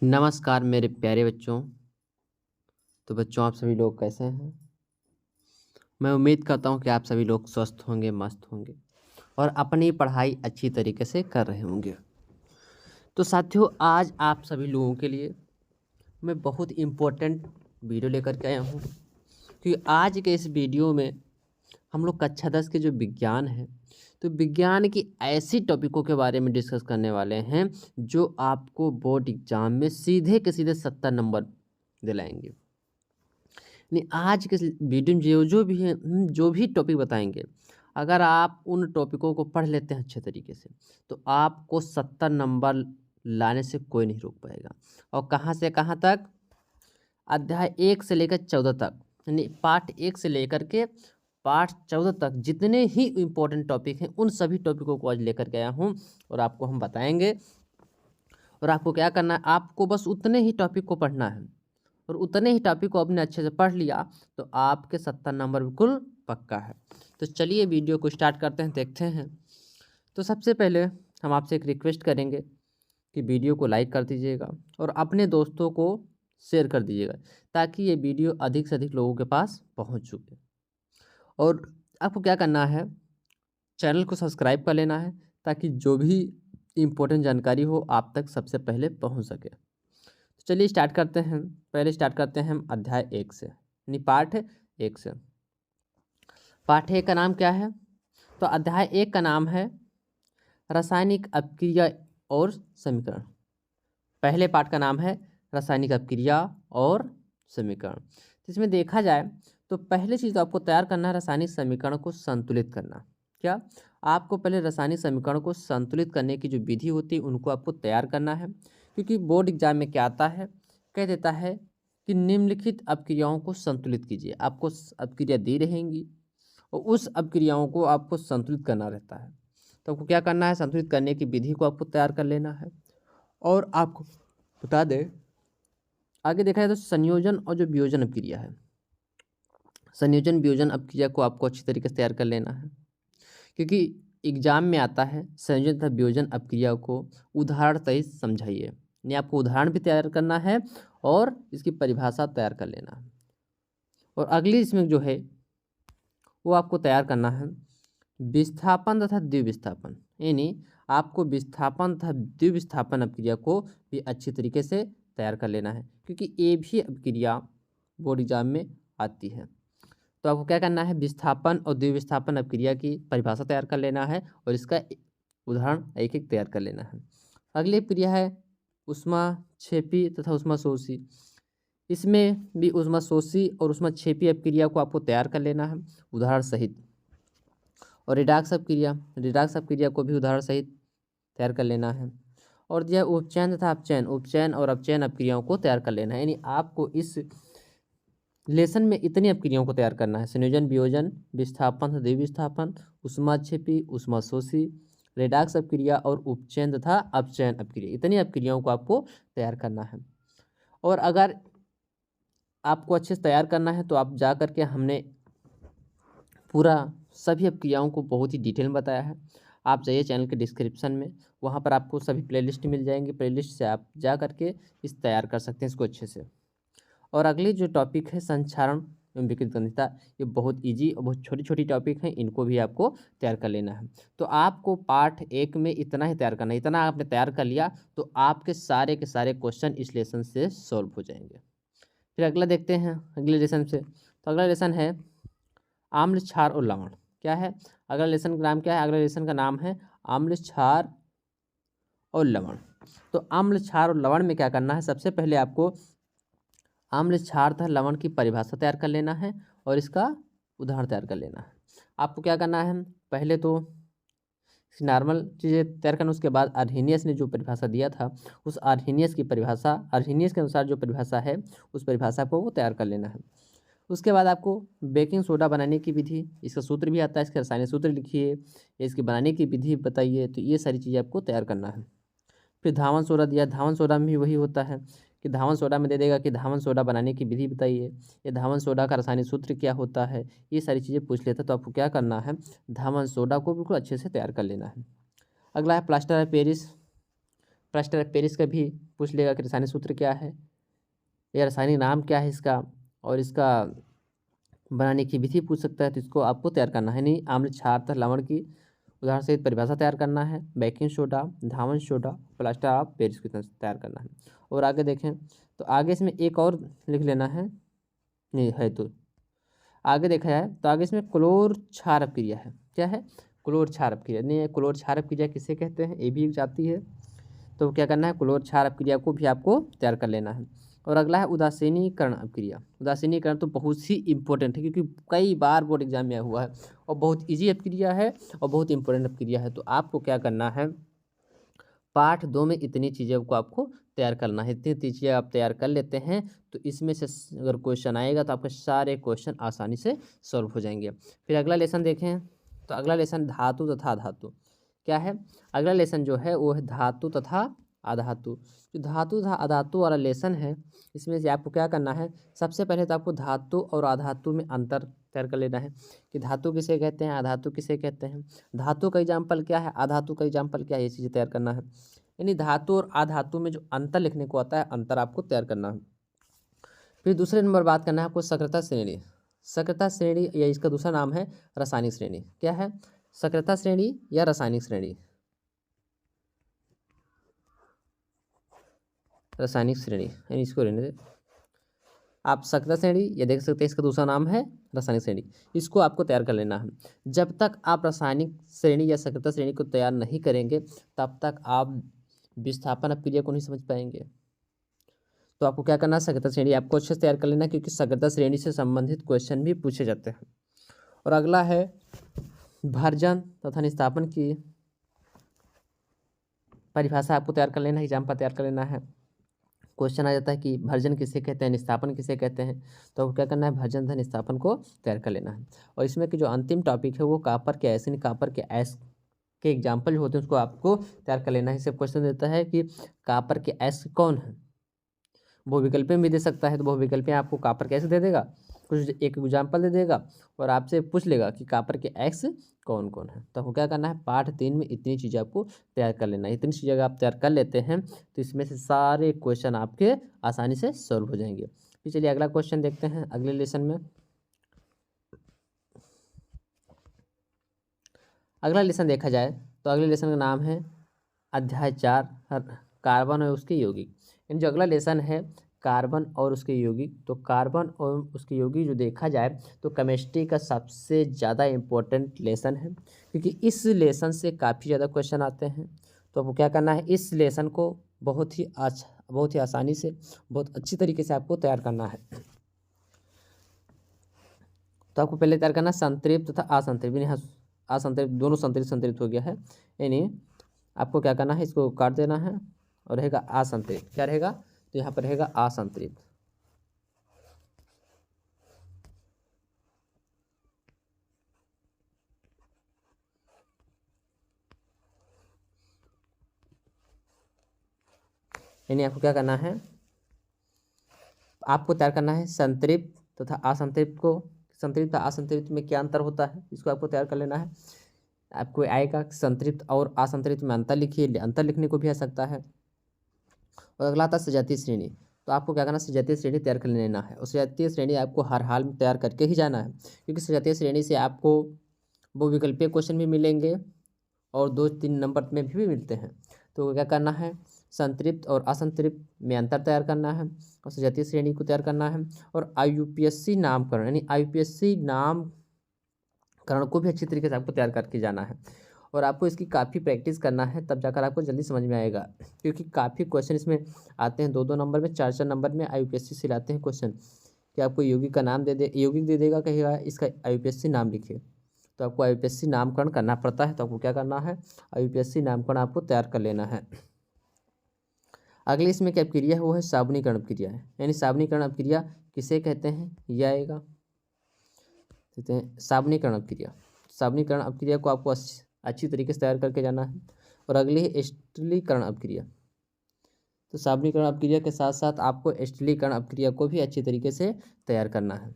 नमस्कार मेरे प्यारे बच्चों। तो बच्चों आप सभी लोग कैसे हैं? मैं उम्मीद करता हूं कि आप सभी लोग स्वस्थ होंगे, मस्त होंगे और अपनी पढ़ाई अच्छी तरीके से कर रहे होंगे। तो साथियों आज आप सभी लोगों के लिए मैं बहुत इम्पोर्टेंट वीडियो लेकर के आया हूं, क्योंकि आज के इस वीडियो में हम लोग कक्षा 10 के जो विज्ञान है, तो विज्ञान की ऐसी टॉपिकों के बारे में डिस्कस करने वाले हैं जो आपको बोर्ड एग्जाम में सीधे के सीधे 70 नंबर दिलाएंगे। नहीं, आज के वीडियो में जो भी है, जो भी टॉपिक बताएंगे, अगर आप उन टॉपिकों को पढ़ लेते हैं अच्छे तरीके से तो आपको 70 नंबर लाने से कोई नहीं रोक पाएगा। और कहाँ से कहाँ तक? अध्याय 1 से लेकर 14 तक, यानी पाठ 1 से लेकर के पाठ 14 तक जितने ही इम्पोर्टेंट टॉपिक हैं उन सभी टॉपिकों को आज लेकर के आया हूँ और आपको हम बताएंगे। और आपको क्या करना है, आपको बस उतने ही टॉपिक को पढ़ना है और उतने ही टॉपिक को आपने अच्छे से पढ़ लिया तो आपके 70 नंबर बिल्कुल पक्का है। तो चलिए वीडियो को स्टार्ट करते हैं, देखते हैं। तो सबसे पहले हम आपसे एक रिक्वेस्ट करेंगे कि वीडियो को लाइक कर दीजिएगा और अपने दोस्तों को शेयर कर दीजिएगा ताकि ये वीडियो अधिक से अधिक लोगों के पास पहुंच सके। और आपको क्या करना है, चैनल को सब्सक्राइब कर लेना है ताकि जो भी इम्पोर्टेंट जानकारी हो आप तक सबसे पहले पहुंच सके। तो चलिए स्टार्ट करते हैं। पहले स्टार्ट करते हैं हम अध्याय 1 से, यानी पाठ 1 से। पाठ 1 का नाम क्या है? तो अध्याय 1 का नाम है रासायनिक अपक्रिया और समीकरण। पहले पाठ का नाम है रासायनिक अपक्रिया और समीकरण। इसमें देखा जाए तो पहले चीज़ तो आपको तैयार करना है रासायनिक समीकरण को संतुलित करना। क्या? आपको पहले रासायनिक समीकरण को संतुलित करने की जो विधि होती है उनको आपको तैयार करना है, क्योंकि बोर्ड एग्जाम में क्या आता है, कह देता है कि निम्नलिखित अपक्रियाओं को संतुलित कीजिए। आपको अपक्रिया दी रहेंगी और उस अपक्रियाओं को आपको संतुलित करना रहता है। तो आपको क्या करना है, संतुलित करने की विधि को आपको तैयार कर लेना है। और आपको बता दें, आगे देखा जाए तो संयोजन और जो वियोजन अपक्रिया है, संयोजन वियोजन अपक्रिया को आपको अच्छी तरीके से तैयार कर लेना है, क्योंकि एग्जाम में आता है संयोजन तथा वियोजन अपक्रिया को उदाहरण सहित समझाइए। यानी आपको उदाहरण भी तैयार करना है और इसकी परिभाषा तैयार कर लेना है। और अगली इसमें जो है वो आपको तैयार करना है विस्थापन तथा द्विविस्थापन, यानी आपको विस्थापन तथा द्विविस्थापन अपक्रिया को भी अच्छी तरीके से तैयार कर लेना है, क्योंकि ये भी अपक्रिया बोर्ड एग्जाम में आती है। तो आपको क्या करना है, विस्थापन और द्विविस्थापन अपक्रिया की परिभाषा तैयार कर लेना है और इसका उदाहरण एक एक तैयार कर लेना है। अगली अपक्रिया है ऊष्माक्षेपी तथा ऊष्माशोषी। इसमें भी ऊष्माशोषी और ऊष्माक्षेपी अपक्रिया को आपको तैयार कर लेना है उदाहरण सहित। और रिडाक्स अपक्रिया को भी उदाहरण सहित तैयार कर लेना है। और दिया उपचयन तथा उपचयन और अपचयन अपक्रियाओं को तैयार कर लेना है। यानी आपको इस लेसन में इतनी अपक्रियाओं को तैयार करना है: संयोजन, वियोजन, विस्थापन तथा द्विविस्थापन, ऊष्माक्षेपी, ऊष्माशोषी, रेडॉक्स अपक्रिया और उपचयन तथा अपचयन अपक्रिया। इतनी अपक्रियाओं को आपको तैयार करना है। और अगर आपको अच्छे से तैयार करना है तो आप जा करके हमने पूरा सभी अपक्रियाओं को बहुत ही डिटेल में बताया है। आप जाइए चैनल के डिस्क्रिप्शन में, वहाँ पर आपको सभी प्लेलिस्ट मिल जाएंगी। प्लेलिस्ट से आप जा करके इस तैयार कर सकते हैं इसको अच्छे से। और अगली जो टॉपिक है संक्षारण एवं विकृत गंधिता, ये बहुत इजी और बहुत छोटी छोटी टॉपिक हैं, इनको भी आपको तैयार कर लेना है। तो आपको पार्ट 1 में इतना ही तैयार करना है। इतना आपने तैयार कर लिया तो आपके सारे के सारे क्वेश्चन इस लेसन से सॉल्व हो जाएंगे। फिर अगला देखते हैं अगले लेसन से। तो अगला लेसन है आम्ल, क्षार और लवण। क्या है अगला लेसन का नाम? क्या है अगला लेसन का नाम? है आम्ल, क्षार और लवण। तो आम्ल, क्षार और लवण में क्या करना है, सबसे पहले आपको आम्ल, क्षार तथा लवण की परिभाषा तैयार कर लेना है और इसका उदाहरण तैयार कर लेना है। आपको क्या करना है, पहले तो नॉर्मल चीज़ें तैयार करना, उसके बाद आर्हेनियस ने जो परिभाषा दिया था उस आर्हेनियस की परिभाषा, आर्हेनियस के अनुसार जो परिभाषा है उस परिभाषा को वो तैयार कर लेना है। उसके बाद आपको बेकिंग सोडा बनाने की विधि, इसका सूत्र भी आता है, इसके रासायनिक सूत्र लिखिए, इसकी बनाने की विधि बताइए। तो ये सारी चीज़ें आपको तैयार करना है। फिर धावन सोडा दिया, धावन सोडा में भी वही होता है कि धावन सोडा में दे देगा कि धावन सोडा बनाने की विधि बताइए, ये धावन सोडा का रासायनिक सूत्र क्या होता है, ये सारी चीज़ें पूछ लेता है। तो आपको क्या करना है, धावन सोडा को बिल्कुल अच्छे से तैयार कर लेना है। अगला है plaster of Paris. Plaster of Paris का भी पूछ लेगा कि रासायनिक सूत्र क्या है, या रासायनिक नाम क्या है इसका, और इसका बनाने की विधि पूछ सकता है। तो इसको आपको तैयार करना है। नहीं, आम्ल क्षार तथा लवण की उदाहरण सहित परिभाषा तैयार करना है। Baking soda, Dhawan soda, plaster of Paris की तैयार करना है। और आगे देखें तो आगे इसमें एक और लिख लेना है, नहीं है तो आगे देखा जाए तो आगे इसमें क्लोर क्षार अपक्रिया है। क्या है? क्लोर क्षार अपक्रिया। नहीं, क्लोर क्षार अपक्रिया किसे कहते हैं, ये भी जाती है। तो क्या करना है, क्लोर क्षार अपक्रिया को भी आपको तैयार कर लेना है। और अगला है उदासीनीकरण अपक्रिया। उदासीनीकरण तो बहुत ही इंपॉर्टेंट है, क्योंकि कई बार बोर्ड एग्जाम में आया हुआ है, और बहुत ईजी अपक्रिया है और बहुत इंपॉर्टेंट अपक्रिया है। तो आपको क्या करना है, पार्ट 2 में इतनी चीज़ों को आपको तैयार करना है। इतनी चीज़ें आप तैयार कर लेते हैं तो इसमें से अगर क्वेश्चन आएगा तो आपके सारे क्वेश्चन आसानी से सॉल्व हो जाएंगे। फिर अगला लेसन देखें तो अगला लेसन धातु तथा अधातु। क्या है? अगला लेसन जो है वो है धातु तथा अधातु। जो धातु तथा अधातु वाला लेसन है, इसमें से आपको क्या करना है, सबसे पहले तो आपको धातु और अधातु में अंतर तैयार कर लेना है कि धातु किसे कहते हैं, अधातु किसे कहते हैं, धातु का एग्जाम्पल क्या है, अधातु का एग्जाम्पल क्या है, ये चीज़ें तैयार करना है। यानी धातु और अधातु में जो अंतर लिखने को आता है, अंतर आपको तैयार करना है। फिर दूसरे नंबर बात करना है आपको सक्रियता श्रेणी। सक्रियता श्रेणी या इसका दूसरा नाम है रासायनिक श्रेणी। क्या है? सक्रियता श्रेणी या रासायनिक श्रेणी। रासायनिक श्रेणी यानी इसको रहने दे, आप सक्रियता श्रेणी ये देख सकते हैं, इसका दूसरा नाम है रासायनिक श्रेणी। इसको आपको तैयार कर लेना है। जब तक आप रासायनिक श्रेणी या सक्रियता श्रेणी को तैयार नहीं करेंगे तब तक आप विस्थापन अपक्रिया को नहीं समझ पाएंगे। तो आपको क्या करना है, सक्रियता श्रेणी आपको अच्छे से तैयार कर लेना, क्योंकि सक्रियता श्रेणी से संबंधित क्वेश्चन भी पूछे जाते हैं। और अगला है भर्जन तथा निस्तापन की परिभाषा आपको तैयार कर लेना है, एग्जाम्पल तैयार कर लेना है। क्वेश्चन आ जाता है कि भर्जन किसे कहते हैं, निस्तापन किसे कहते हैं, तो आपको क्या करना है, भर्जन तथा निस्तापन को तैयार कर लेना है। और इसमें कि जो अंतिम टॉपिक है वो कापर के ऐसे नहीं, कापर के ऐस के एग्जाम्पल जो होते हैं उसको आपको तैयार कर लेना है। इससे क्वेश्चन देता है कि कापर के ऐस कौन है, बहुविकल्प में भी दे सकता है। तो बहुविकल्प में आपको कापर कैसे दे देगा, कुछ एक एग्जाम्पल दे देगा और आपसे पूछ लेगा कि कापर के एक्स कौन कौन है। तो आपको क्या करना है, पार्ट 3 में इतनी चीज़ें आपको तैयार कर लेना है। इतनी चीज़ें अगर आप तैयार कर लेते हैं तो इसमें से सारे क्वेश्चन आपके आसानी से सॉल्व हो जाएंगे। फिर चलिए अगला क्वेश्चन देखते हैं अगले लेसन में। अगला लेसन देखा जाए तो अगले लेसन का नाम है अध्याय 4 कार्बन और उसके यौगिक। यानी जो अगला लेसन है कार्बन और उसके यौगिक, तो कार्बन और उसके यौगिक जो देखा जाए तो केमिस्ट्री का सबसे ज़्यादा इम्पोर्टेंट लेसन है, क्योंकि इस लेसन से काफ़ी ज़्यादा क्वेश्चन आते हैं। तो आपको क्या करना है, इस लेसन को बहुत ही आसानी से, बहुत अच्छी तरीके से आपको तैयार करना है। तो आपको पहले तैयार करना संतृप्त तथा असंतृप्त। असंतृप्त दोनों संतृप्त हो गया है, यानी आपको क्या करना है, इसको काट देना है और रहेगा असंतृप्त। क्या रहेगा, तो यहाँ पर रहेगा असंतृप्त। यानी आपको क्या करना है, आपको तैयार करना है संतृप्त तथा असंतृप्त को। संतृप्त तथा असंतृप्त में क्या अंतर होता है, इसको आपको तैयार कर लेना है। आपको आएगा संतृप्त और असंतृप्त में अंतर लिखिए, अंतर लिखने को भी आ सकता है। और अगला आता है सजातीय श्रेणी। तो आपको क्या करना है, सजातीय श्रेणी तैयार कर लेना है। और सजातीय श्रेणी आपको हर हाल में तैयार करके ही जाना है, क्योंकि सजातीय श्रेणी से आपको बहुविकल्पीय क्वेश्चन भी मिलेंगे और 2-3 नंबर में भी मिलते हैं। तो क्या करना है, संतृप्त और असंतृप्त में अंतर तैयार करना है और सजातीय श्रेणी को तैयार करना है। और IUPAC नामकरण, यानी IUPAC नामकरण को भी अच्छी तरीके से आपको तैयार करके जाना है। और आपको इसकी काफ़ी प्रैक्टिस करना है, तब जाकर आपको जल्दी समझ में आएगा, क्योंकि काफ़ी क्वेश्चन इसमें आते हैं 2-2 नंबर में, 4-4 नंबर में IUPAC से लाते हैं क्वेश्चन कि आपको यौगिक का नाम यौगिक दे देगा, कहेगा इसका IUPAC नाम लिखिए। तो आपको IUPAC नामकरण करना पड़ता है। तो आपको क्या करना है, IUPAC नामकरण आपको तैयार कर लेना है। अगली इसमें क्या अपक्रिया है, वो है साबुनीकरण अपक्रिया है। यानी साबुनीकरण अपक्रिया किसे कहते हैं, ये आएगा, कहते हैं साबुनीकरण अपक्रिया। साबुनीकरण अपक्रिया को आपको अच्छी तरीके से तैयार करके जाना है। और अगली है स्टिरीकरण अपक्रिया। तो साबुनीकरण अपक्रिया के साथ साथ आपको स्टिरीकरण अपक्रिया को भी अच्छी तरीके से तैयार करना है।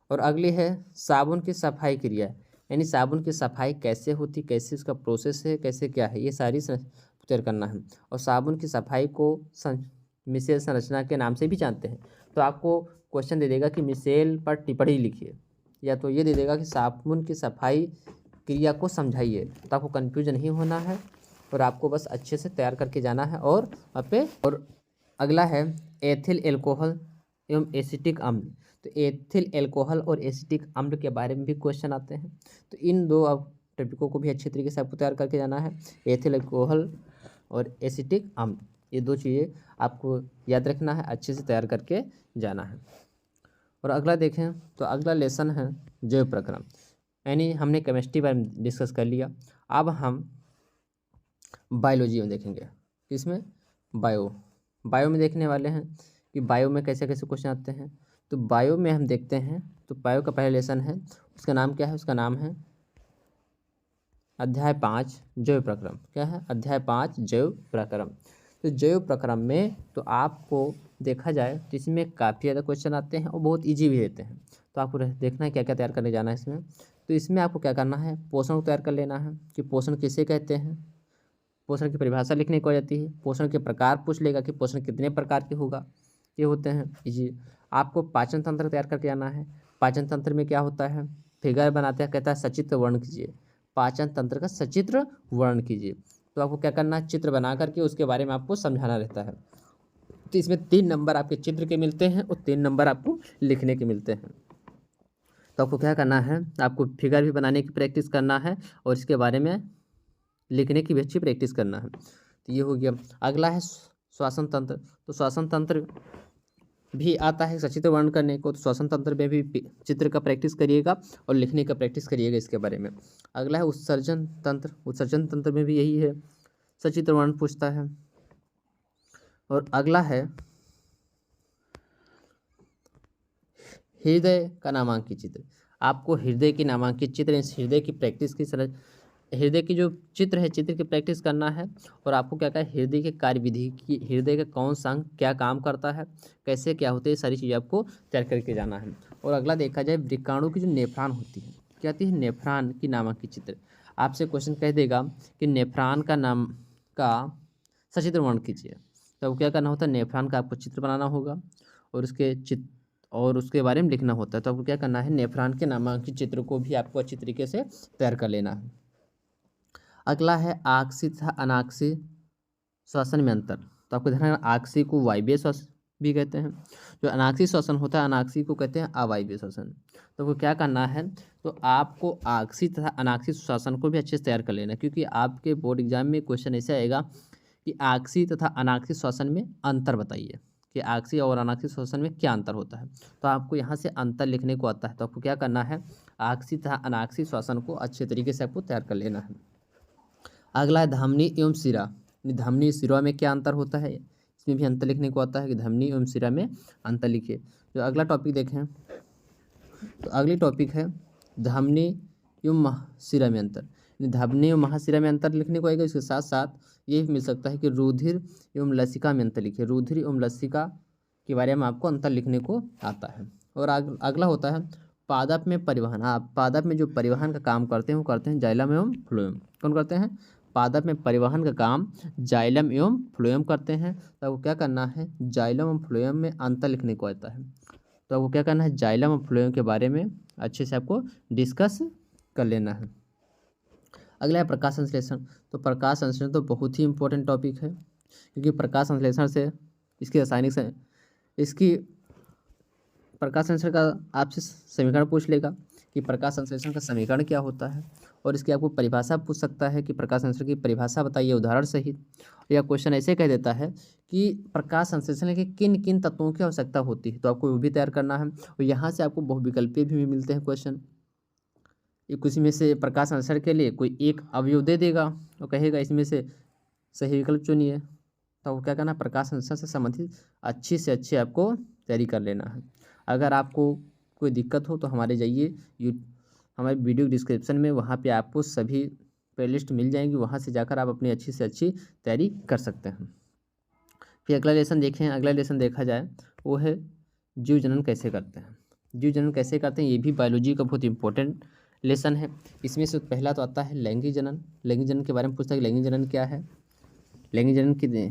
और अगली है साबुन की सफाई क्रिया, यानी साबुन की सफाई कैसे होती, कैसे इसका प्रोसेस है, कैसे क्या है, ये सारी तैयार करना है। और साबुन की सफाई को मिसेल संरचना के नाम से भी जानते हैं। तो आपको क्वेश्चन दे देगा कि मिसेल पर टिप्पणी लिखिए, या तो ये दे देगा कि साबुन की सफाई क्रिया को समझाइए। तो आपको कन्फ्यूज नहीं होना है और आपको बस अच्छे से तैयार करके जाना है। और वहाँ पे और अगला है एथिल एल्कोहल एवं एसिटिक अम्ल। तो एथिल एल्कोहल और एसिटिक अम्ल के बारे में भी क्वेश्चन आते हैं। तो इन दो टॉपिकों को भी अच्छे तरीके से आपको तैयार करके जाना है। एथिल एल्कोहल और एसिटिक अम्ल, ये दो चीज़ें आपको याद रखना है, अच्छे से तैयार करके जाना है। और अगला देखें तो अगला लेसन है जैव प्रक्रम, यानी हमने केमिस्ट्री बारे में डिस्कस कर लिया। अब हम बायोलॉजी में देखेंगे। किसमें? बायो में देखने वाले हैं कि बायो में कैसे कैसे क्वेश्चन आते हैं। तो बायो में हम देखते हैं, तो बायो का पहला लेसन है, उसका नाम क्या है? उसका नाम है अध्याय 5 जैव प्रक्रम। क्या है? अध्याय 5 जैव प्रक्रम। तो जैव प्रक्रम में तो आपको देखा जाए तो इसमें काफ़ी ज़्यादा क्वेश्चन आते हैं और बहुत इजी भी रहते हैं। तो आपको देखना है क्या क्या तैयार करने जाना है इसमें। तो इसमें आपको क्या करना है? पोषण को तैयार कर लेना है कि पोषण किसे कहते हैं, पोषण की परिभाषा लिखने को आ जाती है। पोषण के प्रकार पूछ लेगा कि पोषण कितने प्रकार के होगा, ये होते हैं इजी। आपको पाचन तंत्र तैयार करके आना है। पाचन तंत्र में क्या होता है? फिगर बनाते हैं, कहता है सचित्र वर्ण कीजिए, पाचन तंत्र का सचित्र वर्ण कीजिए। तो आपको क्या करना है? चित्र बना करके उसके बारे में आपको समझाना रहता है। तो इसमें 3 नंबर आपके चित्र के मिलते हैं और 3 नंबर आपको लिखने के मिलते हैं। तो आपको क्या करना है? आपको फिगर भी बनाने की प्रैक्टिस करना है और इसके बारे में लिखने की भी अच्छी प्रैक्टिस करना है। तो ये हो गया। अगला है श्वसन तंत्र। तो श्वसन तंत्र भी आता है सचित्र वर्ण करने को। तो श्वसन तंत्र में भी चित्र का प्रैक्टिस करिएगा और लिखने का प्रैक्टिस करिएगा इसके बारे में। अगला है उत्सर्जन तंत्र। उत्सर्जन तंत्र में भी यही है, सचित्र वर्ण पूछता है। और अगला है हृदय का नामांकित चित्र। आपको हृदय की नामांकित चित्र, इस हृदय की प्रैक्टिस की हृदय की जो चित्र है, चित्र की प्रैक्टिस करना है। और आपको क्या क्या हृदय के कार्यविधि की, हृदय का कौन सा अंग क्या काम करता है, कैसे क्या होते हैं, सारी चीज़ें आपको तैयार करके जाना है। और अगला देखा जाए वृक्काणु की जो नेफ्रॉन होती है, क्या आती है? नेफ्रॉन की नामांकित चित्र। आपसे क्वेश्चन कह देगा कि नेफ्रॉन का नाम का सचित्र वर्ण कीजिए। तो क्या करना होता है? नेफ्रॉन का आपको चित्र बनाना होगा और उसके बारे में लिखना होता है। तो आपको क्या करना है? नेफ्रॉन के नामांकित चित्र को भी आपको अच्छी तरीके से तैयार कर लेना है। अगला है आक्सी तथा अनाक्सी श्वसन में अंतर। तो आपको ध्यान रखना, आक्सी को वायवीय श्वसन भी कहते हैं, जो अनाक्सी श्वसन होता है अनाक्सी को कहते हैं अवायवीय श्वसन। तो वो क्या करना है? तो आपको आक्सी तथा अनाक्सी श्वसन को भी अच्छे से तैयार कर लेना, क्योंकि आपके बोर्ड एग्जाम में क्वेश्चन ऐसे आएगा कि आक्सी तथा अनाक्सी श्वसन में अंतर बताइए, कि आक्सी और अनाक्सी श्वसन में क्या अंतर होता है। तो आपको यहाँ से अंतर लिखने को आता है। तो आपको क्या करना है? आक्सी तथा अनाक्सी श्वसन को अच्छे तरीके से आपको तैयार कर लेना है। अगला है धमनी एवं शिरा। धमनी शिरा में क्या अंतर होता है, इसमें भी अंतर लिखने को आता है कि धमनी एवं शिरा में अंतर लिखिए। जो अगला टॉपिक देखें, तो अगली टॉपिक है धमनी एवं महाशिरा में अंतर। धमनी एवं महाशिरा में अंतर लिखने को आएगा। इसके साथ साथ ये भी मिल सकता है कि रुधिर एवं लसिका में अंतर लिखिए। रुधिर एवं लसिका के बारे में आपको अंतर लिखने को आता है। और अगला होता है पादप में परिवहन। हाँ, पादप में जो परिवहन का काम करते हैं वो करते हैं जाइलम एवं फ्लोएम। कौन करते हैं? पादप में परिवहन का काम जाइलम एवं फ्लोएम करते हैं। तो आपको क्या करना है? जाइलम एवं फ्लोएम में अंतर लिखने को आता है। तो आपको क्या करना है? जाइलम और फ्लोएम के बारे में अच्छे से आपको डिस्कस कर लेना है। अगला है प्रकाश संश्लेषण। तो प्रकाश संश्लेषण तो बहुत ही इंपॉर्टेंट टॉपिक है, क्योंकि प्रकाश संश्लेषण से इसकी रासायनिक से इसकी प्रकाश संश्लेषण का आपसे समीकरण पूछ लेगा कि प्रकाश संश्लेषण का समीकरण क्या होता है, और इसकी आपको परिभाषा पूछ सकता है कि प्रकाश संश्लेषण की परिभाषा बताइए उदाहरण सहित। या क्वेश्चन ऐसे कह देता है कि प्रकाश संश्लेषण के किन किन तत्वों की आवश्यकता होती है, तो आपको वो भी तैयार करना है। और यहाँ से आपको बहुविकल्पीय भी मिलते हैं क्वेश्चन। किसी में से प्रकाश संश्लेषण के लिए कोई एक अवयव दे देगा और कहेगा इसमें से सही विकल्प चुनिए। तो वो क्या करना? प्रकाश संश्लेषण से संबंधित अच्छी से अच्छी आपको तैयारी कर लेना है। अगर आपको कोई दिक्कत हो तो हमारे जाइए हमारे वीडियो डिस्क्रिप्शन में, वहाँ पे आपको सभी प्लेलिस्ट मिल जाएंगी, वहाँ से जाकर आप अपनी अच्छी से अच्छी तैयारी कर सकते हैं। फिर अगला लेसन देखें। अगला लेसन देखा जाए वो है जीव जनन कैसे करते हैं। जीव जनन कैसे करते हैं ये भी बायोलॉजी का बहुत इंपॉर्टेंट लेसन है। इसमें से पहला तो आता है लैंगिक जनन। लैंगिक जनन के बारे में पूछता है कि लैंगिक जनन क्या है। लैंगिक जनन की,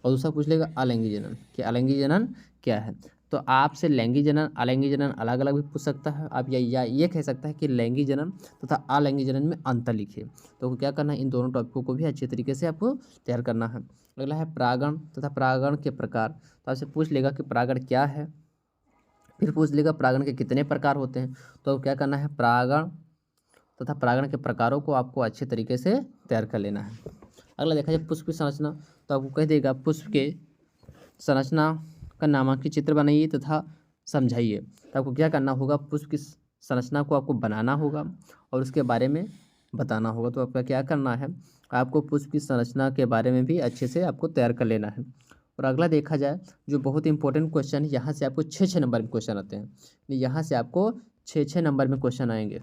और दूसरा पूछ लेगा अलैंगिक जनन कि अलैंगिक जनन क्या है। तो आपसे लैंगिक जनन अलैंगिक जनन अलग अलग भी पूछ सकता है। आप या ये कह सकता है कि लैंगिक जनन तथा अलैंगिक जनन में अंतर लिखिए। तो क्या करना है, इन दोनों टॉपिकों को भी अच्छे तरीके से आपको तैयार करना है। अगला है परागण तथा परागण के प्रकार। तो आपसे पूछ लेगा कि परागण क्या है, फिर पूछ लेगा परागण के कितने प्रकार होते हैं। तो क्या करना है, परागण तथा परागण के प्रकारों को आपको अच्छे तरीके से तैयार कर लेना है। अगला देखा जाए पुष्प की संरचना। तो आपको कह देगा पुष्प के संरचना का नामांकित चित्र बनाइए तथा समझाइए। तो आपको क्या करना होगा, पुष्प की संरचना को आपको बनाना होगा और उसके बारे में बताना होगा। तो आपका क्या करना है, आपको पुष्प की संरचना के बारे में भी अच्छे से आपको तैयार कर लेना है। और अगला देखा जाए जो बहुत इंपॉर्टेंट क्वेश्चन है, यहाँ से आपको 6 नंबर में क्वेश्चन आते हैं। यहाँ से आपको 6 नंबर में क्वेश्चन आएंगे,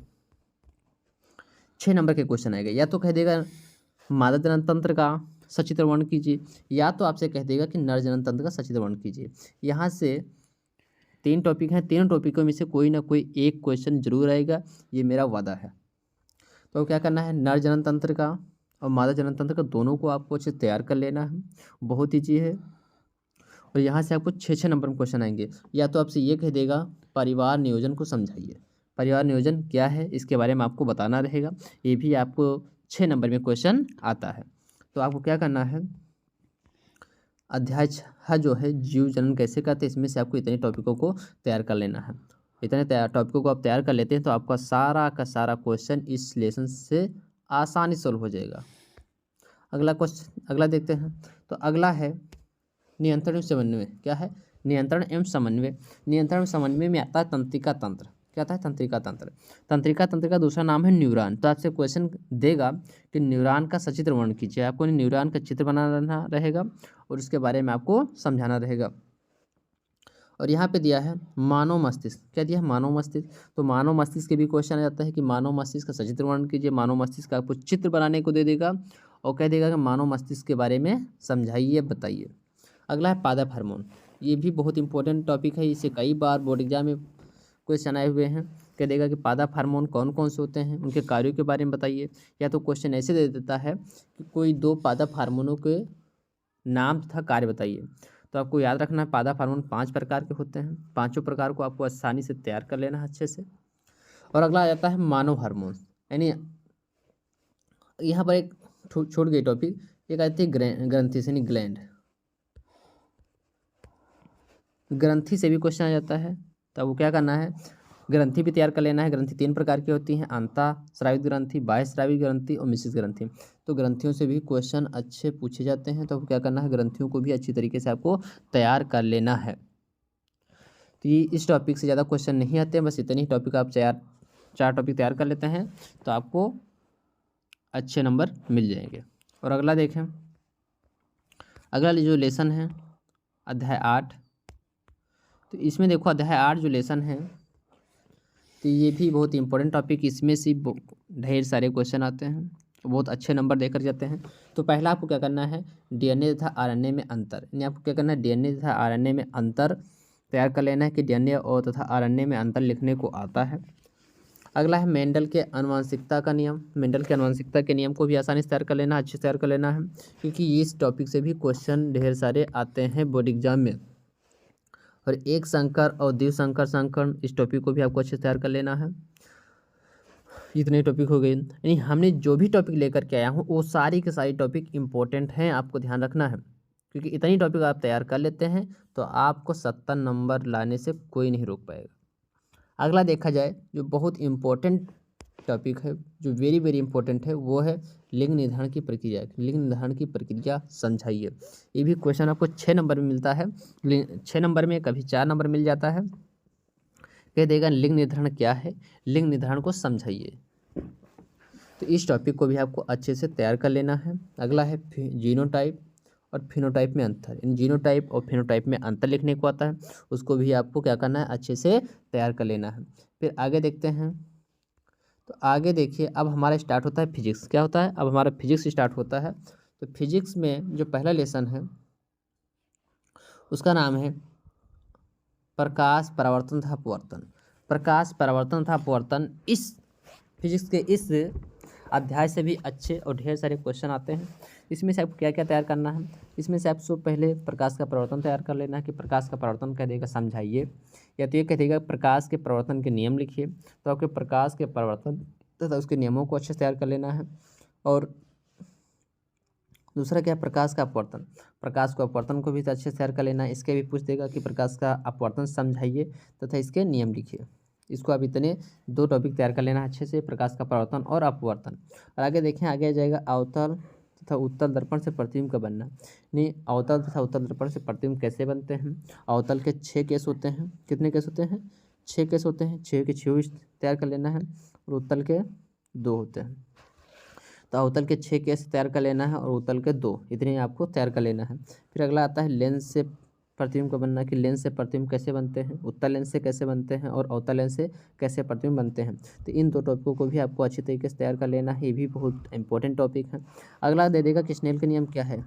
6 नंबर के क्वेश्चन आएंगे। या तो कह देगा मादा जनन तंत्र का सचित्र वर्णन कीजिए, या तो आपसे कह देगा कि नर जनन तंत्र का सचित्र वर्णन कीजिए। यहाँ से 3 टॉपिक हैं, तीनों टॉपिकों में से कोई ना कोई एक क्वेश्चन जरूर आएगा, ये मेरा वादा है। तो क्या करना है, नर जनन तंत्र का और मादा जनन तंत्र का दोनों को आपको अच्छे तैयार कर लेना है, बहुत ईजी है। और यहाँ से आपको 6 नंबर में क्वेश्चन आएंगे। या तो आपसे ये कह देगा परिवार नियोजन को समझाइए, परिवार नियोजन क्या है इसके बारे में आपको बताना रहेगा, ये भी आपको 6 नंबर में क्वेश्चन आता है। तो आपको क्या करना है, अध्याय 6 जो है जीव जनन कैसे करते हैं, इसमें से आपको इतने टॉपिकों को तैयार कर लेना है। इतने टॉपिकों को आप तैयार कर लेते हैं तो आपका सारा का सारा क्वेश्चन इस लेसन से आसानी सॉल्व हो जाएगा। अगला क्वेश्चन, अगला देखते हैं। तो अगला है नियंत्रण एवं समन्वय। क्या है, नियंत्रण एवं समन्वय। नियंत्रण एवं समन्वय में आता है तंत्रिका तंत्र। क्या आता है, तंत्रिका तंत्र। तंत्रिका तंत्र का दूसरा नाम है न्यूरॉन। तो आपसे क्वेश्चन देगा कि न्यूरॉन का सचित्र वर्णन कीजिए। आपको न्यूरॉन का चित्र बनाना रहेगा और उसके बारे में आपको समझाना रहेगा। और यहाँ पे दिया है मानव मस्तिष्क। क्या दिया है, मानव मस्तिष्क। तो मानव मस्तिष्क के भी क्वेश्चन आ जाता है कि मानव मस्तिष्क का सचित्र वर्णन कीजिए। मानव मस्तिष्क का आपको चित्र बनाने को दे देगा और कह देगा कि मानव मस्तिष्क के बारे में समझाइए, बताइए। अगला है पादप हार्मोन। ये भी बहुत इंपॉर्टेंट टॉपिक है, इसे कई बार बोर्ड एग्जाम में क्वेश्चन आए हुए हैं। कह देगा कि पादप हार्मोन कौन कौन से होते हैं, उनके कार्यों के बारे में बताइए। या तो क्वेश्चन ऐसे दे देता है कि कोई 2 पादप हार्मोनों के नाम तथा कार्य बताइए। तो आपको याद रखना है पादप हार्मोन 5 प्रकार के होते हैं, पांचों प्रकार को आपको आसानी से तैयार कर लेना है अच्छे से। और अगला आ जाता है मानव हार्मोन, यानी यहाँ पर एक छूट गई टॉपिक, एक आती है ग्रंथि से, ग्लैंड, ग्रंथि से भी क्वेश्चन आ जाता है। तो वो क्या करना है, ग्रंथि भी तैयार कर लेना है। ग्रंथि 3 प्रकार की होती हैं, अंतःस्रावित ग्रंथि, बाह्यस्रावित ग्रंथि और मिश्रित ग्रंथि। तो ग्रंथियों से भी क्वेश्चन अच्छे पूछे जाते हैं। तो क्या करना है, ग्रंथियों को भी अच्छी तरीके से आपको तैयार कर लेना है। तो ये इस टॉपिक से ज़्यादा क्वेश्चन नहीं आते हैं, बस इतने ही टॉपिक आप 4 टॉपिक तैयार कर लेते हैं तो आपको अच्छे नंबर मिल जाएंगे। और अगला देखें, अगला जो लेसन है अध्याय 8। तो इसमें देखो अध्याय 8 जो लेसन है, तो ये भी बहुत इंपॉर्टेंट टॉपिक, इसमें से ढेर सारे क्वेश्चन आते हैं, बहुत अच्छे नंबर देकर जाते हैं। तो पहला आपको क्या करना है, डीएनए तथा आरएनए में अंतर, यानी आपको क्या करना है, डीएनए तथा आरएनए में अंतर तैयार कर लेना है कि डीएनए और तथा आरएनए में अंतर लिखने को आता है। अगला है मेंडल के आनुवंशिकता का नियम। मेंडल के आनुवंशिकता के नियम को भी आसानी से तैयार कर लेना, अच्छे से तैयार कर लेना है, क्योंकि इस टॉपिक से भी क्वेश्चन ढेर सारे आते हैं बोर्ड एग्जाम में। और एक संकर और द्विसंकर संकरण, इस टॉपिक को भी आपको अच्छे से तैयार कर लेना है। इतने टॉपिक हो गए, यानी हमने जो भी टॉपिक लेकर के आया हूँ वो सारी के सारी टॉपिक इंपॉर्टेंट हैं, आपको ध्यान रखना है। क्योंकि इतनी टॉपिक आप तैयार कर लेते हैं तो आपको 70 नंबर लाने से कोई नहीं रोक पाएगा। अगला देखा जाए जो बहुत इंपॉर्टेंट टॉपिक है, जो वेरी वेरी इंपॉर्टेंट है, वो है लिंग निर्धारण की प्रक्रिया। लिंग निर्धारण की प्रक्रिया समझाइए। ये भी क्वेश्चन आपको 6 नंबर में मिलता है, 6 नंबर में, कभी 4 नंबर मिल जाता है। कह देगा लिंग निर्धारण क्या है, लिंग निर्धारण को समझाइए। तो इस टॉपिक को भी आपको अच्छे से तैयार कर लेना है। अगला है जीनोटाइप और फिनोटाइप में अंतर। इन जीनोटाइप और फिनोटाइप में अंतर लिखने को आता है, उसको भी आपको क्या करना है, अच्छे से तैयार कर लेना है। फिर आगे देखते हैं। तो आगे देखिए, अब हमारा स्टार्ट होता है फिजिक्स। क्या होता है, अब हमारा फिजिक्स स्टार्ट होता है। तो फिजिक्स में जो पहला लेसन है उसका नाम है प्रकाश, परावर्तन तथा अपवर्तन। प्रकाश, परावर्तन तथा अपवर्तन, इस फिजिक्स के इस अध्याय से भी अच्छे और ढेर सारे क्वेश्चन आते हैं। इसमें से आपको क्या क्या तैयार करना है, इसमें से आपको पहले प्रकाश का प्रवर्तन तैयार कर लेना है कि प्रकाश का प्रवर्तन कह देगा समझाइए, या तो ये कह देगा प्रकाश के प्रवर्तन के नियम लिखिए। तो आपके प्रकाश के प्रवर्तन तथा उसके नियमों को अच्छे से तैयार कर लेना है। और दूसरा क्या है, प्रकाश का अपवर्तन, प्रकाश को अपवर्तन को भी अच्छे से तैयार कर लेना है। इसके भी पूछ देगा कि प्रकाश का अपवर्तन समझाइए तथा इसके नियम लिखिए। इसको आप इतने 2 टॉपिक तैयार कर लेना अच्छे से, प्रकाश का परावर्तन और अपवर्तन। और आगे देखें, आगे आ जाएगा अवतल तथा उत्तल दर्पण से प्रतिबिंब का बनना। नहीं, अवतल तथा उत्तल दर्पण से प्रतिबिंब कैसे बनते हैं। अवतल के 6 केस होते हैं। कितने केस होते हैं? 6 केस होते हैं। 6 के 6 तैयार कर लेना है और उत्तल के 2 होते हैं। तो अवतल के 6 केस तैयार कर लेना है और उत्तल के 2, इतने आपको तैयार कर लेना है। फिर अगला आता है लेंस से प्रतिबिंब का बनना कि लेंस से प्रतिबिंब कैसे बनते हैं, उत्तल लेंस से कैसे बनते हैं और अवतल लेंस से कैसे प्रतिबिंब बनते हैं। तो इन 2 टॉपिकों को भी आपको अच्छी तरीके से तैयार कर लेना है। ये भी बहुत इंपॉर्टेंट टॉपिक है। अगला दे देगा कि स्नेल का नियम क्या है।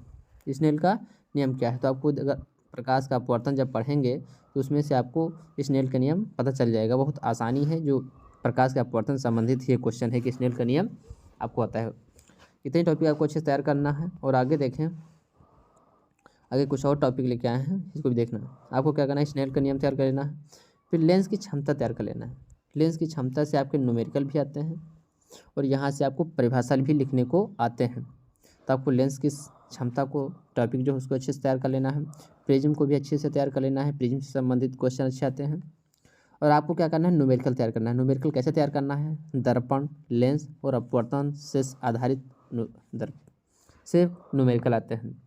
स्नेल का नियम क्या है, तो आपको अगर प्रकाश का अपवर्तन जब पढ़ेंगे तो उसमें से आपको स्नेल का नियम पता चल जाएगा। बहुत आसानी है, जो प्रकाश के अपवर्तन संबंधित ये क्वेश्चन है कि स्नेल का नियम आपको आता है। इतने टॉपिक आपको अच्छे से तैयार करना है। और आगे देखें, आगे कुछ और टॉपिक लेके आए हैं, इसको भी देखना है। आपको क्या करना है, स्नेल का नियम तैयार कर लेना है। फिर लेंस की क्षमता तैयार कर लेना है। लेंस की क्षमता से आपके न्यूमेरिकल भी आते हैं और यहाँ से आपको परिभाषा भी लिखने को आते हैं। तो आपको लेंस की क्षमता को टॉपिक जो है उसको अच्छे से तैयार कर लेना है। प्रिज्म को भी अच्छे से तैयार कर लेना है, प्रिज्म से संबंधित क्वेश्चन अच्छे आते हैं। और आपको क्या करना है, न्यूमेरिकल तैयार करना है। न्यूमेरिकल कैसे तैयार करना है, दर्पण, लेंस और अपवर्तन से आधारित से न्यूमेरिकल आते हैं।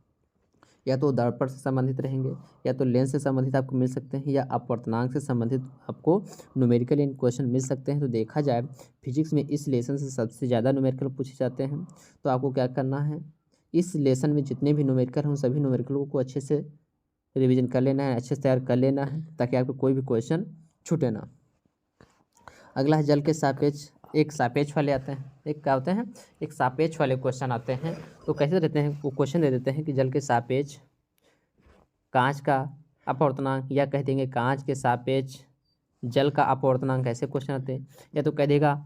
या तो दर्पण से संबंधित रहेंगे, या तो लेंस से संबंधित आपको मिल सकते हैं, या अपवर्तनांक से संबंधित आपको न्यूमेरिकल इन क्वेश्चन मिल सकते हैं। तो देखा जाए फिजिक्स में इस लेसन से सबसे ज़्यादा न्यूमेरिकल पूछे जाते हैं। तो आपको क्या करना है, इस लेसन में जितने भी न्यूमेरिकल हैं उन सभी न्यूमेरिकलों को अच्छे से रिविजन कर लेना है, अच्छे से तैयार कर लेना है, ताकि आपको कोई भी क्वेश्चन छूटे ना। अगला है जल के सापेक्ष, एक सापेक्ष वाले आते हैं, एक क्या होते हैं, एक सापेक्ष वाले क्वेश्चन आते हैं। तो कैसे देते हैं, वो क्वेश्चन दे देते हैं कि जल के सापेक्ष कांच का अपवर्तनांक, या कह देंगे कांच के सापेक्ष जल का अपवर्तनांक, ऐसे क्वेश्चन आते हैं। या तो कह देगा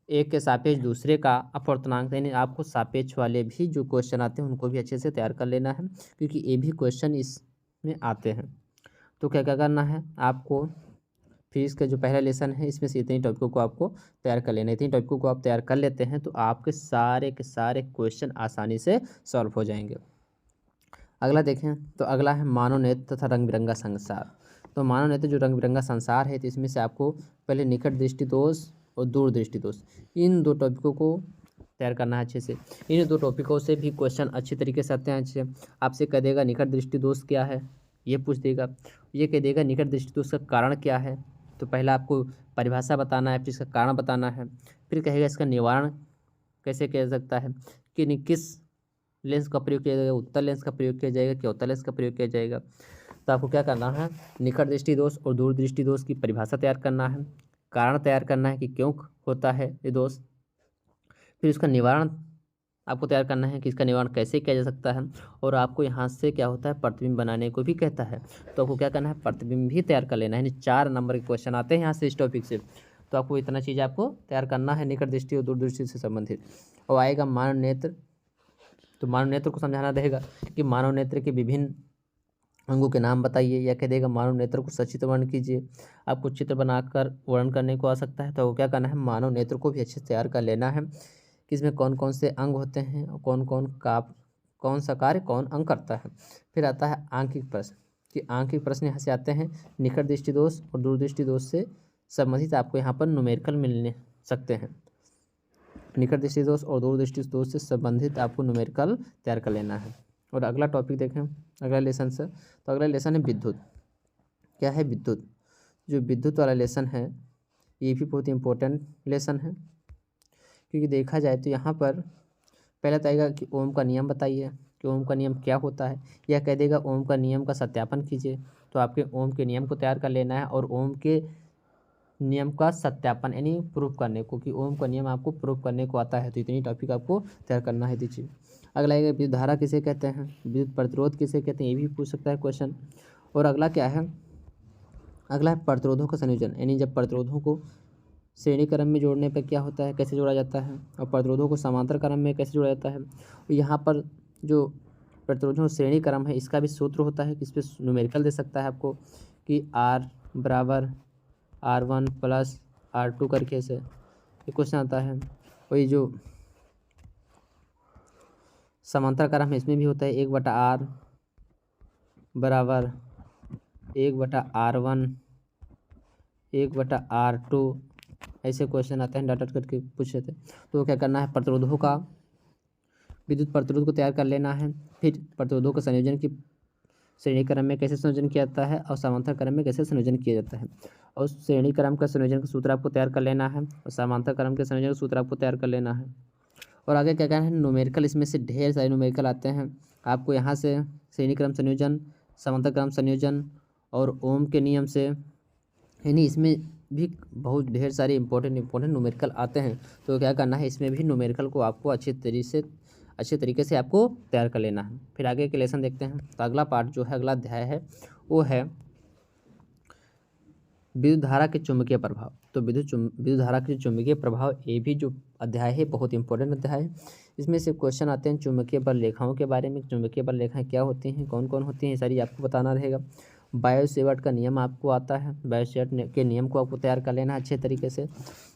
एक के सापेक्ष दूसरे का अपवर्तनांक। यानी आपको सापेक्ष वाले भी जो क्वेश्चन आते हैं उनको भी अच्छे से तैयार कर लेना है, क्योंकि ये भी क्वेश्चन इसमें आते हैं। तो क्या क्या करना है आपको, फिजिक्स का जो पहला लेसन है इसमें से इतनी टॉपिकों को आपको तैयार कर लेना है। इतनी टॉपिकों को आप तैयार कर लेते हैं तो आपके सारे के सारे क्वेश्चन आसानी से सॉल्व हो जाएंगे। अगला देखें, तो अगला है मानव नेत्र तथा रंग बिरंगा संसार। तो मानव नेत्र जो रंग बिरंगा संसार है, तो इसमें से आपको पहले निकट दृष्टि दोष और दूर दृष्टि दोष, इन 2 टॉपिकों को तैयार करना है अच्छे से। इन 2 टॉपिकों से भी क्वेश्चन अच्छे तरीके से आते हैं। अच्छे आपसे कह देगा निकट दृष्टि दोष क्या है, ये पूछ देगा। ये कह देगा निकट दृष्टि दोष का कारण क्या है। तो पहला आपको परिभाषा बताना है, फिर इसका कारण बताना है, फिर कहेगा इसका निवारण कैसे किया जा सकता है, कि किस लेंस का प्रयोग किया जाएगा, उत्तल लेंस का प्रयोग किया जाएगा कि अवतल लेंस का प्रयोग किया जाएगा। तो आपको क्या करना है, निकट दृष्टि दोष और दूर दृष्टि दोष की परिभाषा तैयार करना है, कारण तैयार करना है कि क्यों होता है ये दोष, फिर इसका निवारण आपको तैयार करना है कि इसका निवारण कैसे किया जा सकता है। और आपको यहाँ से क्या होता है, प्रतिबिंब बनाने को भी कहता है। तो आपको क्या करना है, प्रतिबिंब भी तैयार कर लेना है। यानी 4 नंबर के क्वेश्चन आते हैं यहाँ से इस टॉपिक से। तो आपको इतना चीज़ आपको तैयार करना है निकट दृष्टि और दूर दृष्टि से संबंधित। और आएगा मानव नेत्र, तो मानव नेत्र को समझाना रहेगा कि मानव नेत्र के विभिन्न अंगों के नाम बताइए, या कह देगा मानव नेत्र को सचित्र वर्ण कीजिए। आपको चित्र बनाकर वर्णन करने को आ सकता है। तो वो क्या करना है, मानव नेत्र को भी अच्छे से तैयार कर लेना है कि इसमें कौन कौन से अंग होते हैं और कौन सा कार्य कौन अंग करता है। फिर आता है आंखिक प्रश्न, कि आंखिक प्रश्न यहाँ से आते हैं निकट दृष्टि दोष और दूर दृष्टि दोष से संबंधित आपको यहाँ पर न्यूमेरिकल मिलने सकते हैं। निकट दृष्टि दोष और दूर दृष्टि दोष से संबंधित आपको न्यूमेरिकल तैयार कर लेना है। और अगला टॉपिक देखें, अगला लेसन से, तो अगला लेसन है विद्युत। क्या है, विद्युत। जो विद्युत वाला लेसन है ये भी बहुत इंपॉर्टेंट लेसन है, क्योंकि देखा जाए तो यहाँ पर पहले तो आएगा कि ओम का नियम बताइए कि ओम का नियम क्या होता है, या कह देगा ओम का नियम का सत्यापन कीजिए। तो आपके ओम के नियम को तैयार कर लेना है और ओम के नियम का सत्यापन यानी प्रूफ करने को, कि ओम का नियम आपको प्रूफ करने को आता है। तो इतनी टॉपिक आपको तैयार करना है दीजिए। अगला आएगा विद्युत धारा किसे कहते हैं, विद्युत प्रतिरोध किसे कहते हैं, ये भी पूछ सकता है क्वेश्चन। और अगला क्या है, अगला है प्रतिरोधों का संयोजन, यानी जब प्रतिरोधों को श्रेणी क्रम में जोड़ने पर क्या होता है, कैसे जोड़ा जाता है, और प्रतिरोधों को समांतर क्रम में कैसे जोड़ा जाता है। यहाँ पर जो प्रतिरोधों श्रेणी क्रम है इसका भी सूत्र होता है, इस पर न्यूमेरिकल दे सकता है आपको कि R बराबर R1 प्लस R2 करके से ये क्वेश्चन आता है। वही जो समांतर क्रम है इसमें भी होता है 1/R बराबर 1/R1 1/R2 ऐसे क्वेश्चन आते हैं, डाटा करके पूछे थे। तो क्या करना है, प्रतिरोधों का विद्युत प्रतिरोध को तैयार कर लेना है, फिर प्रतिरोधों के संयोजन की श्रेणी क्रम में कैसे संयोजन किया जाता है और समांतर क्रम में कैसे संयोजन किया जाता है, और श्रेणी क्रम का संयोजन का सूत्र आपको तैयार कर लेना है और समांतर क्रम के संयोजन का सूत्र आपको तैयार कर लेना है। और आगे क्या करना है, न्यूमेरिकल, इसमें से ढेर सारे न्यूमेरिकल आते हैं आपको यहाँ से, श्रेणी क्रम संयोजन, समांतर क्रम संयोजन और ओम के नियम से, यानी इसमें भी बहुत ढेर सारे इंपॉर्टेंट न्यूमेरिकल आते हैं। तो क्या करना है, इसमें भी न्यूमेरिकल को आपको अच्छे तरीके से आपको तैयार कर लेना है। फिर आगे के लेसन देखते हैं। तो अगला पार्ट जो है, अगला अध्याय है वो है विद्युत धारा के चुंबकीय प्रभाव। तो विद्युत धारा के चुंबकीय प्रभाव, ये भी जो अध्याय है बहुत इंपॉर्टेंट अध्याय है। इसमें से क्वेश्चन आते हैं चुंबकीय बल रेखाओं के बारे में। चुंबकीय बल रेखाएं क्या होती हैं, कौन कौन होती हैं, ये सारी आपको बताना रहेगा। बायो-सेवर्ट का नियम आपको आता है, बायो-सेवर्ट के नियम को आपको तैयार कर लेना है अच्छे तरीके से।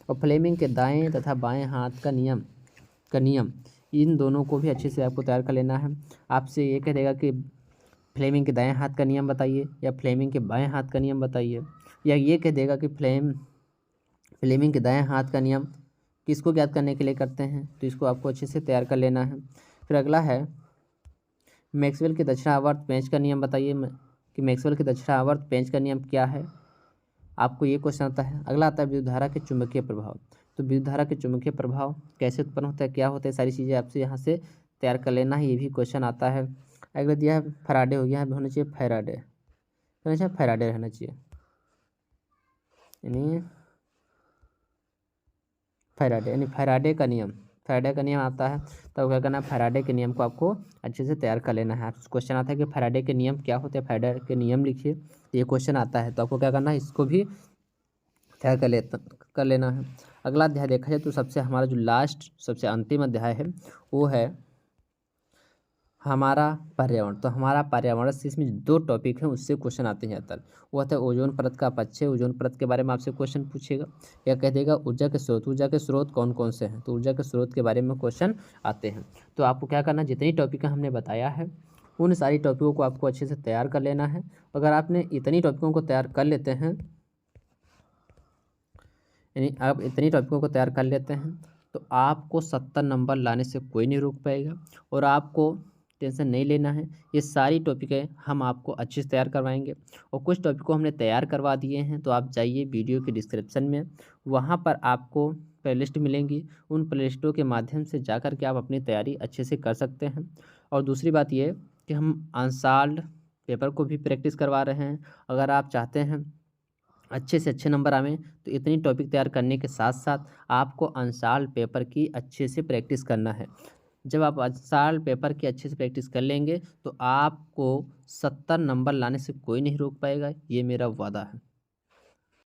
और फ्लेमिंग के दाएँ तथा बाएँ हाथ का नियम इन दोनों को भी अच्छे से आपको तैयार कर लेना है। आपसे ये कह देगा कि फ्लेमिंग के दाएं हाथ का नियम बताइए या फ्लेमिंग के बाएं हाथ का नियम बताइए, या ये कह देगा कि फ्लेमिंग के दाएं हाथ का नियम किसको ज्ञात करने के लिए करते हैं। तो इसको आपको अच्छे से तैयार कर लेना है। फिर अगला है मैक्सवेल के दक्षिणावर्त पेंच का नियम बताइए कि मैक्सवेल के दक्षिणावर्त पेंच का नियम क्या है, आपको ये क्वेश्चन आता है। अगला आता है विद्युत धारा के चुंबकीय प्रभाव। तो विद्युत धारा के चुंबकीय प्रभाव कैसे उत्पन्न होता है, क्या होता है, सारी चीज़ें आपसे यहाँ से तैयार कर लेना है, ये भी क्वेश्चन आता है। अगला दिया है फैराडे, हो गया है, होना चाहिए फैराडे रहना चाहिए, यानी फैराडे का नियम आता है। तो क्या करना है, फैराडे के नियम को आपको अच्छे से तैयार कर लेना है। क्वेश्चन आता है कि फैराडे के नियम क्या होते हैं, फैराडे के नियम लिखिए, ये क्वेश्चन आता है। तो आपको क्या करना है, इसको भी तैयार कर लेना है। अगला अध्याय देखा जाए तो हमारा जो सबसे अंतिम अध्याय है वो है हमारा पर्यावरण। तो हमारा पर्यावरण से इसमें 2 टॉपिक हैं, उससे क्वेश्चन आते हैं ज़्यादातर। वो आता है ओजोन परत का अपक्षय, ओजोन परत के बारे में आपसे क्वेश्चन पूछेगा, या कह देगा ऊर्जा के स्रोत कौन कौन से हैं। तो ऊर्जा के स्रोत के बारे में क्वेश्चन आते हैं। तो आपको क्या करना है, जितनी टॉपिक हमने बताया है उन सारी टॉपिकों को आपको अच्छे से तैयार कर लेना है। अगर आपने इतनी टॉपिकों को तैयार कर लेते हैं, यानी आप इतनी टॉपिकों को तैयार कर लेते हैं, तो आपको 70 नंबर लाने से कोई नहीं रोक पाएगा। और आपको टेंशन नहीं लेना है, ये सारी टॉपिकें हम आपको अच्छे से तैयार करवाएंगे। और कुछ टॉपिक को हमने तैयार करवा दिए हैं, तो आप जाइए वीडियो के डिस्क्रिप्शन में, वहाँ पर आपको प्लेलिस्ट मिलेंगी, उन प्लेलिस्टों के माध्यम से जा कर के आप अपनी तैयारी अच्छे से कर सकते हैं। और दूसरी बात ये कि हम अनसॉल्व्ड पेपर को भी प्रैक्टिस करवा रहे हैं। अगर आप चाहते हैं अच्छे से अच्छे नंबर आवें, तो इतनी टॉपिक तैयार करने के साथ साथ आपको अनसॉल्व्ड पेपर की अच्छे से प्रैक्टिस करना है। जब आप अनसॉल्व्ड पेपर की अच्छे से प्रैक्टिस कर लेंगे तो आपको 70 नंबर लाने से कोई नहीं रोक पाएगा, ये मेरा वादा है।